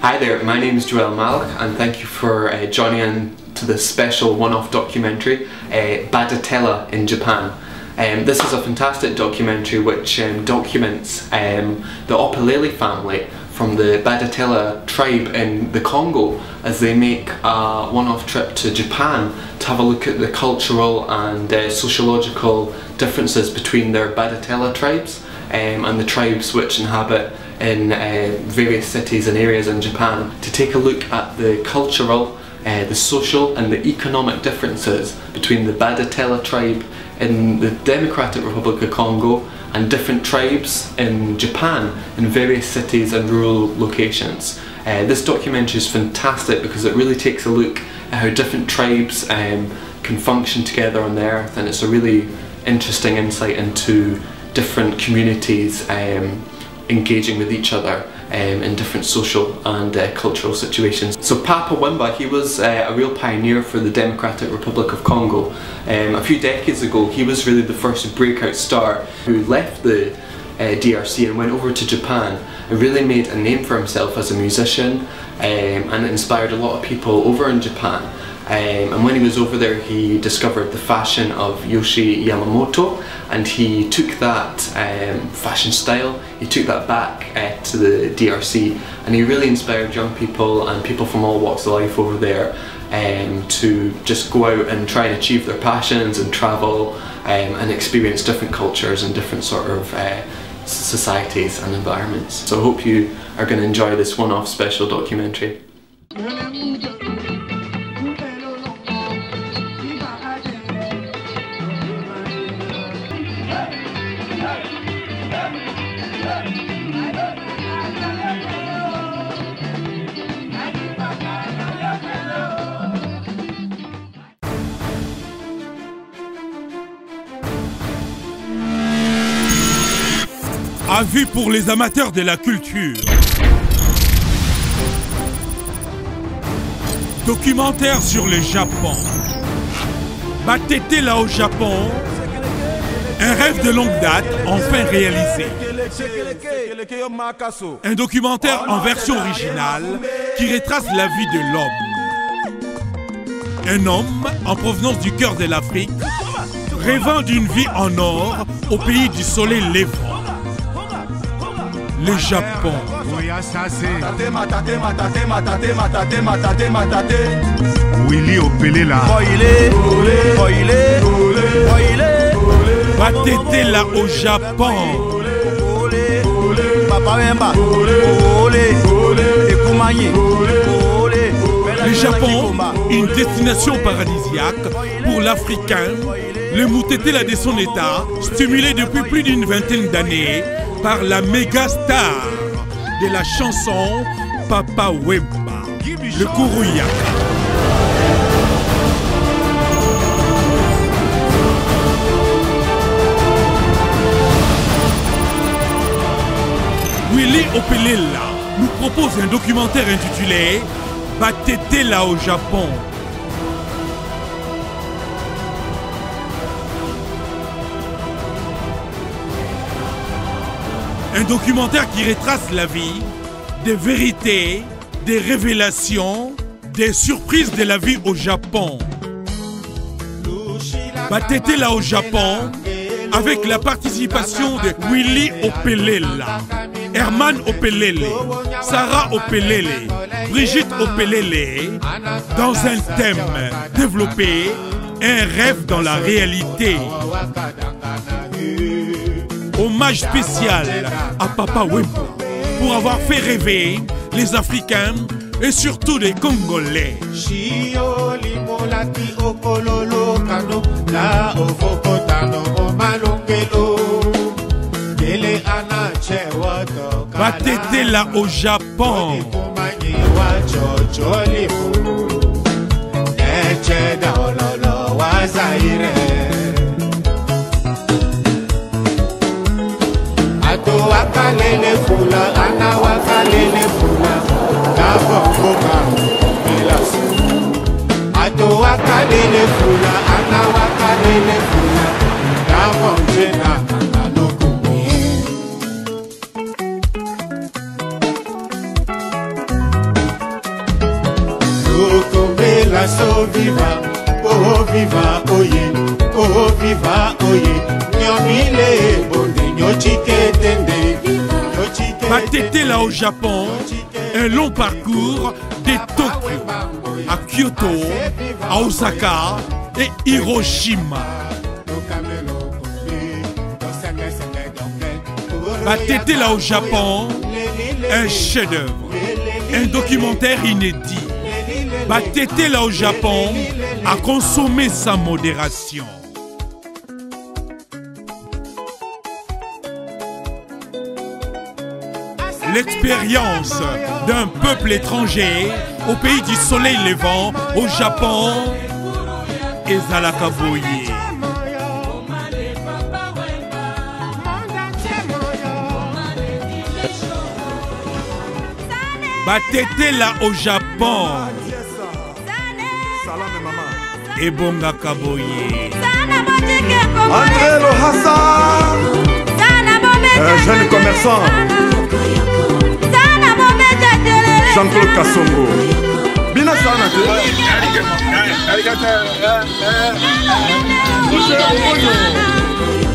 Hi there, my name is Joel Malik and thank you for joining in to this special one-off documentary, Badatella in Japan. This is a fantastic documentary which documents the Opelele family from the Badatella tribe in the Congo as they make a one-off trip to Japan to have a look at the cultural and sociological differences between their Badatella tribes and the tribes which inhabit in various cities and areas in Japan, to take a look at the cultural, the social and the economic differences between the Badatella tribe in the Democratic Republic of Congo and different tribes in Japan in various cities and rural locations. This documentary is fantastic because it really takes a look at how different tribes can function together on the earth, and it's a really interesting insight into different communities engaging with each other in different social and cultural situations. So Papa Wemba, he was a real pioneer for the Democratic Republic of Congo. A few decades ago he was really the first breakout star who left the DRC and went over to Japan and really made a name for himself as a musician, and inspired a lot of people over in Japan. And when he was over there he discovered the fashion of Yohji Yamamoto, and he took that fashion style, he took that back to the DRC, and he really inspired young people and people from all walks of life over there to just go out and try and achieve their passions and travel and experience different cultures and different sort of societies and environments. So I hope you are going to enjoy this one-off special documentary. Avis pour les amateurs de la culture. Documentaire sur le Japon. Badatella au Japon. Un rêve de longue date, enfin réalisé. Un documentaire en version originale qui retrace la vie de l'homme. Un homme en provenance du cœur de l'Afrique, rêvant d'une vie en or au pays du soleil levant. Le Japon. Willy Opelela. Badatella au Japon. Le Japon, une destination paradisiaque pour l'Africain, le Mutetela de son état, stimulé depuis plus d'une vingtaine d'années par la méga star de la chanson Papa Wemba, le Kuruyaka. Willy Opelela nous propose un documentaire intitulé Badatella au Japon. Un documentaire qui retrace la vie, des vérités, des révélations, des surprises de la vie au Japon. Badatella au Japon, avec la participation de Willy Opelela, Herman Opelele, Sarah Opelele, Brigitte Opelele, dans un thème développé, un rêve dans la réalité. Hommage spécial à Papa Wemba pour avoir fait rêver les Africains et surtout les Congolais. Badatella au Japon. Wakalele fula, ana wakalele fula, kabongoka ilasu. Ato wakalele fula, ana wakalele fula, kabonjena kanalokumi. viva, oh viva, oye, oh viva, oye. Nyomile bonde, nyochike tende. Batete là au Japon, un long parcours de Tokyo à Kyoto, à Osaka et Hiroshima. Batete là au Japon, un chef-d'œuvre, un documentaire inédit. Batete là au Japon, à consommer sans modération. L'expérience d'un peuple étranger au pays du soleil levant, au Japon, et Zalakaboye. Batete là au Japon, et Bonga Kaboye. André Lohassa, jeune commerçant. Jean-Claude Kassongo. Bina sana te.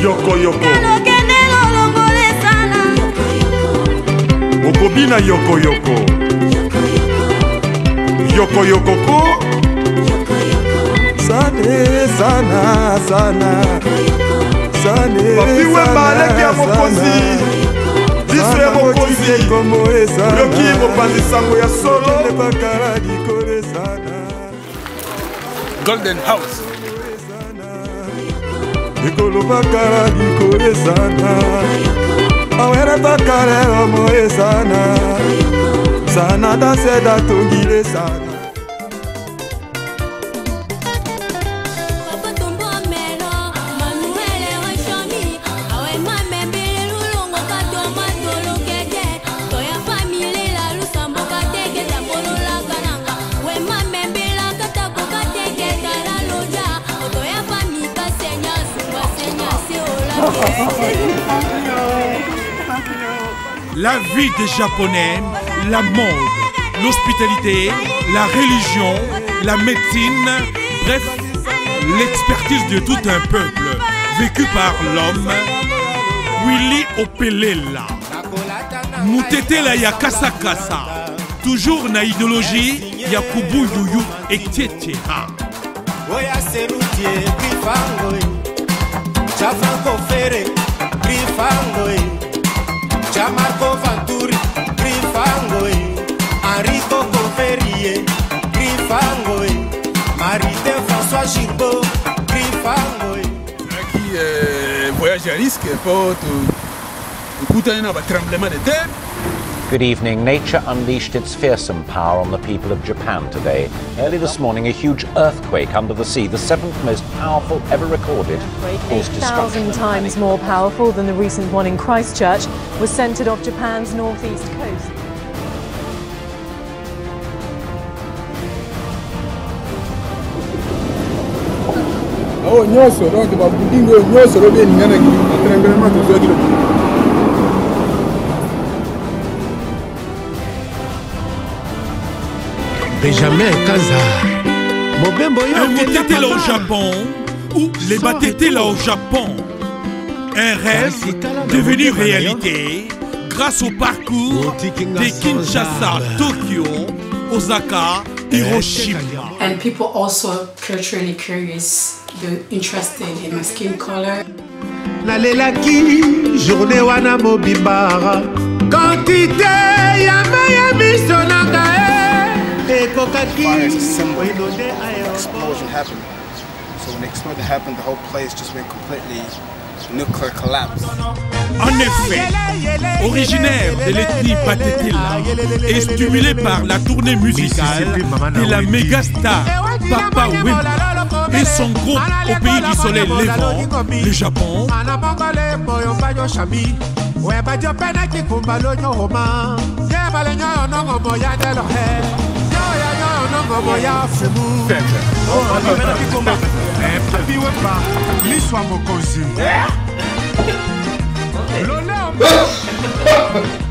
Yoko yoko. Okobina yoko yoko. Yoko yoko ko. Sane sana sana. Sane. Papiwe baleki ya mokozi. Biso ya mokozi. Yoki mopanzi sango ya solo. Golden House. Ekolo bakara dikore sana. Awere bakara omoe sana. Sana da seda tongile sana. La vie des Japonais, la mode, l'hospitalité, la religion, la médecine, bref, l'expertise de tout un peuple, vécu par l'homme, Willy Opelela. Mutete la ya kasa kasa, toujours na idéologie, ya kubu yuyu etc. Oya serutier, grifangoy, Chafanko Fere, grifangoy, Chamarco Vanturi, grifangoy, Enrico Conferrier, grifangoy, Marité François Girbeau, grifangoy. Qui voyage à risque pour écouter un tremblement de terre. Good evening. Nature unleashed its fearsome power on the people of Japan today. Early this morning, a huge earthquake under the sea, the seventh most powerful ever recorded, caused destruction. 8,000 times more powerful than the recent one in Christchurch, was centred off Japan's northeast coast. Oh, nyoso, donc ma budingo nyoso robe ngana ki tremblement de terre. Benjamin Kanza. Un Mutete là au Japon, ou les Batete là au Japon. Un rêve devenu réalité grâce au parcours de Kinshasa, Tokyo, Osaka, Hiroshima. And people also culturally curious, they're interested in my skin color. Nalelaki, journée wana mobibara. Quantité ya maya misonanga Fire is a symbol of the explosion happened. So when the explosion happened, the whole place just went completely nuclear collapse. En effet, originaire de l'ethnie Batetela et stimulé par la tournée musicale de la méga star Papa Wemba et son groupe au pays du soleil levant, le Japon,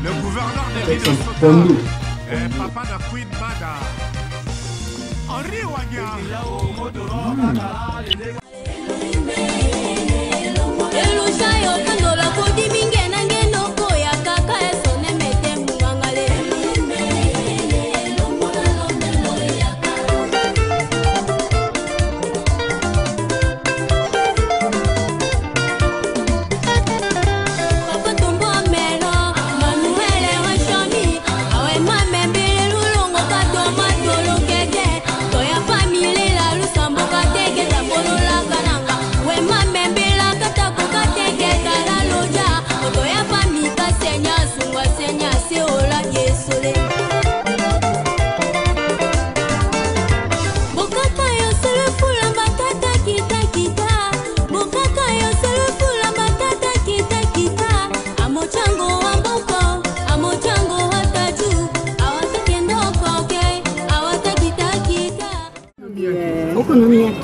le gouverneur de l'île de Papa de Queen Mada. お好み焼き、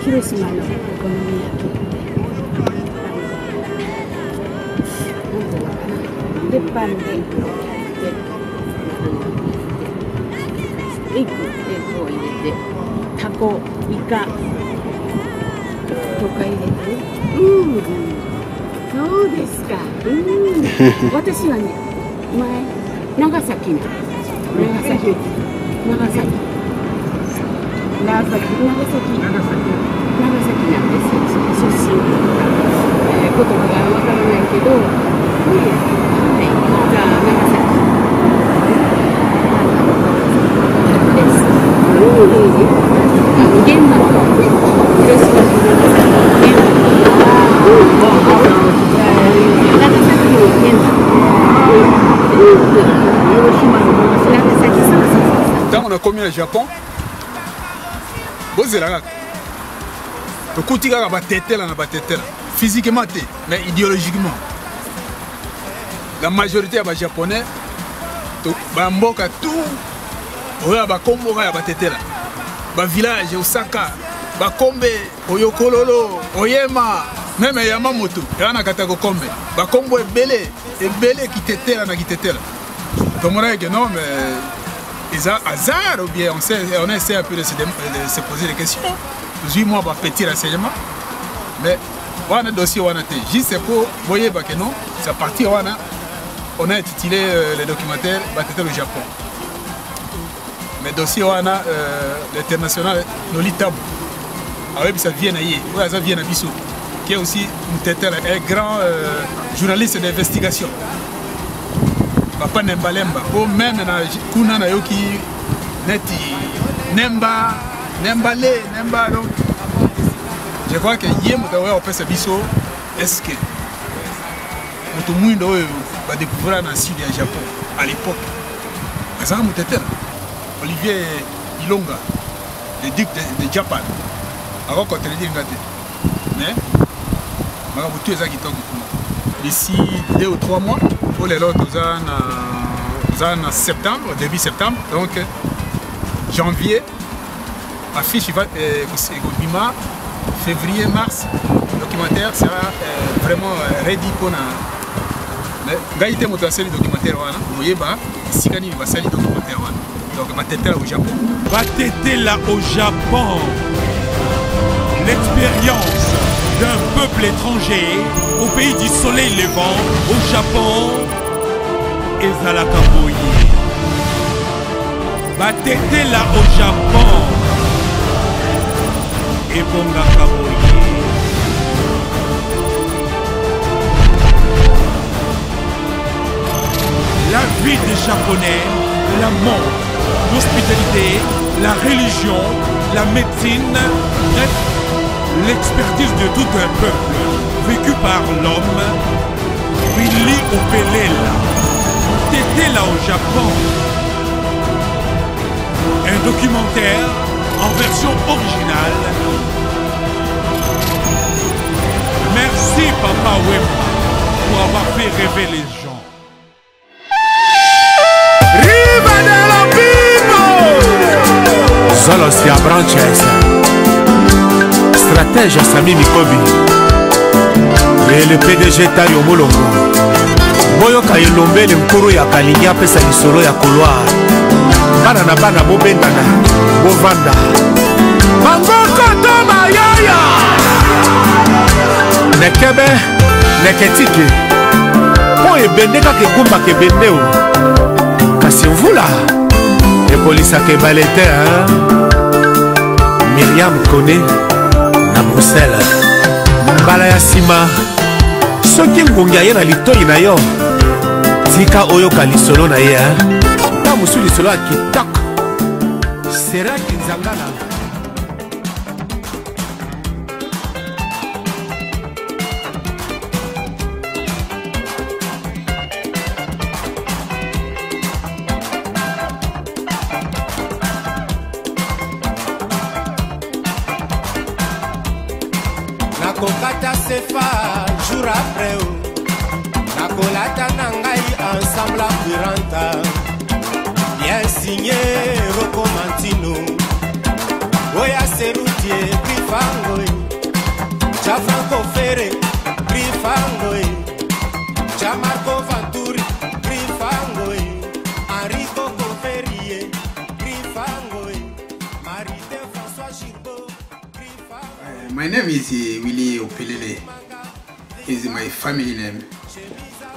広島のお好み焼き鉄板でエッグを入れてタコ、イカとか入れて、そうですか。私はね、前長崎なんですよ、出身。言葉がわからないけど、長崎です。現場の広島の長崎の現場。Quand on a commis le Japon, physiquement, mais idéologiquement. La majorité des Japonais, tout, village, Osaka, Bakombe, Oyokololo, Oyema, même Yamamoto, Yanakatako Kombe, Bakombo est belé qui t'était là, comme on a dit non, mais ils ont hasard ou bien on essaie un peu de se poser des questions. 18 mois pour petit renseignement, mais on a dossier on a été juste pour voyez que non, c'est parti on a intitulé le documentaire Batete le Japon. Mais dossier on a l'international Nolita avec ça vient ailleurs, ça vient à Bissau, qui est aussi un grand journaliste d'investigation. Papa Nemba Lemba, ou même na kuna na yoki neti Nemba donc je crois que hier mutawe au pesa biso est-ce que mutu mwindo va découvrir dans le sud du Japon à l'époque ça mutete Olivier Ilonga le duc de Japan avant qu'on te le dise mais marabutu ezaki to d'ici 2 ou 3 mois pour les autres en septembre, début septembre, donc janvier, affiche Bima, février, mars, le documentaire sera vraiment ready pour nous. Mais Gaïté m'a série documentaire, vous voyez, ici, il va série documentaire. Donc, Batete là au Japon. Batete là au Japon. L'expérience d'un peuple étranger au pays du soleil levant, au Japon, ezalaka boye. Batete là au Japon, ebongaka boye. La vie des Japonais, la mort, l'hospitalité, la religion, la médecine, bref, l'expertise de tout un peuple vécu par l'homme, Willy Opelela, Tété là au Japon. Un documentaire en version originale. Merci Papa Wemba pour avoir fait rêver les gens. Riva de la people! Zolosia Branches. Stratège Sami Mikobi. Et le PDG Tario Molongo. Boyoka Yelombe le mkuru ya Kalinya pesa lisolo ya couloir. bana na bana bobendana bovanda mangoko to mayaya nekebe neketike po ebende kaka ekumbaka ebende o kasi mvula ekolisaka ebale te Myriam Kone na Bruxelles mbala ya nsima soki ngungi aye na litoi na yo tika oyoka lisolo na ye ta mosu lisolo ya kitoko seraki nzangala nakokata sefa jour après nakolata na ngai ensemble apuranta bien signé Rocomantino oya serutier prifangoe ja Franco Ferre prifangoe ja Marco Vanturi prifangoe Enrico Conferrier prifangoe Marité François Gilbeau. My name is Willie Opelele. Is my family name.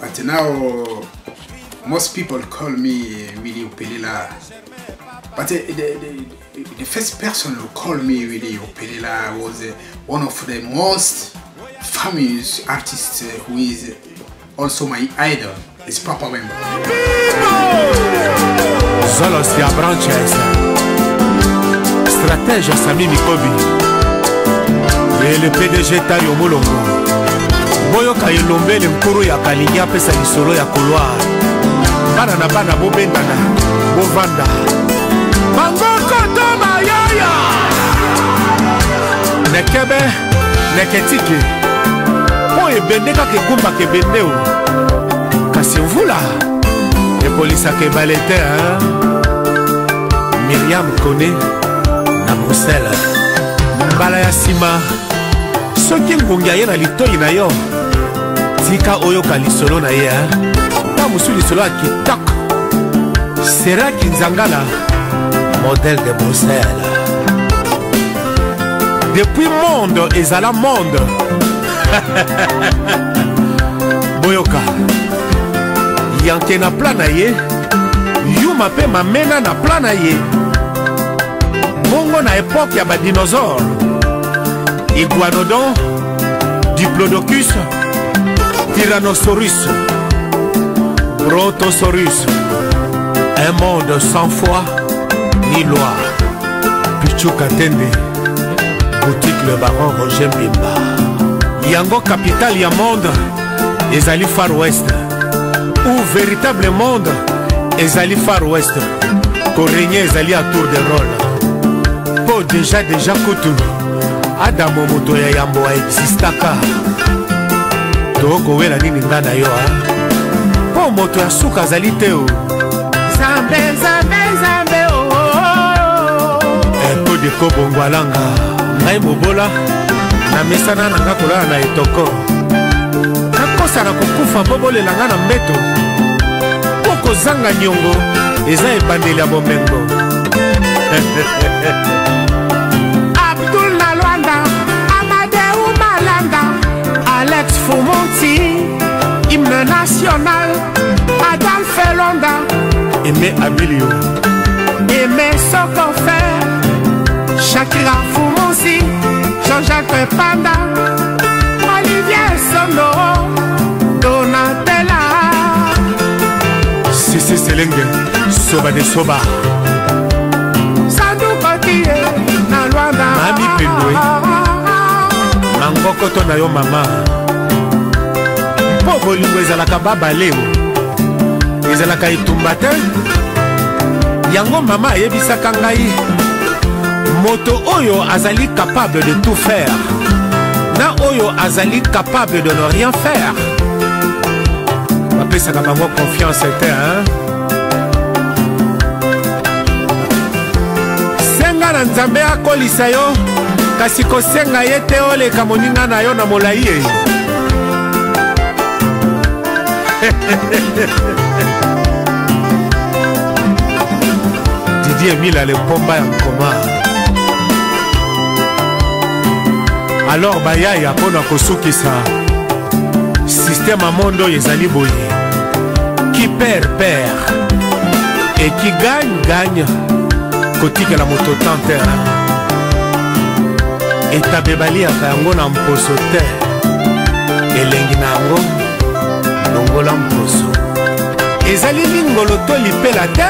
But now most people call me Willie Opelela. But the first person who called me Willie Opelela was one of the most famous artists who is also my idol. It's Papa Wemba. Zolos ya branches. Stratège Sami Mikobi. Le PDG Tayo Molongo boyoka elombele mkuru ya kalingia pesa lisolo ya couloir bana na bana bobendana bovanda mangoko to mayaya nekebe neketike po ebende kaka ekumbaka ebende o kasi mvula ekolisaka ebale te Myriam Kone na Bruxelles mbala ya nsima soki ngungi aye na litoi na yo tika oyoka lisolo na ye ta mosu lisolo ya kitoko seraki nzangala modèle de Bruxelles depuis monde ezala monde boyoka yanke na plan na ye yuma mpe mamena na plan na ye bongo na époque ya badinosaure Iguanodon, Diplodocus, Tyrannosaurus, Brontosaurus. Un monde sans foi ni loi. Pichou Katende, boutique le baron Roger Mbimba. Yango capital ya monde, ezali Far West. Ou véritable monde, ezali Far West. Korényé ezali à tour de rôle. Po déjà kutu. Adamo moto ya yambo wa existaka toko wela nini nga na yo po moto ya suka azali te o zambe zambe zambe o eko de kobongwalanga ngai mobola na mesana na nga kolala na etoko nakosa na kokufa bobolela nga na mbeto po kozanga niongo eza ebandeli ya bomengo Alex Fumonti, hymne national, Adam Felonda, Aimé Abilio, Aimé Sokofe, Shakira Fumonsi, Jean-Jacques Panda, Olivier Sonoro, Donatella, Sisi Selenge, Soba de Soba, Sandou Kotie, Nalwanda, Mami Pendoe, Mangoko to na yo mama po bolingo ezalaka babale o ezalaka etumba te yango mama ayebisaka ngai moto oyo azali capable de tout faire na oyo azali capable de ne rien faire bapesaka bango confiance te senga na nzambe akolisa yo kasi kosenga ye te oleka moninga na yo na molai ye Idi Emile Lempomba ya Nkoma. Alors bayaya mpona kosukisa système à mondo ezali boye. Qui perd et qui gagne kotikela moto tante. Etabebali yango na mposo te. Elengi na yango longola mposo. Ezali lingolo to lipela te.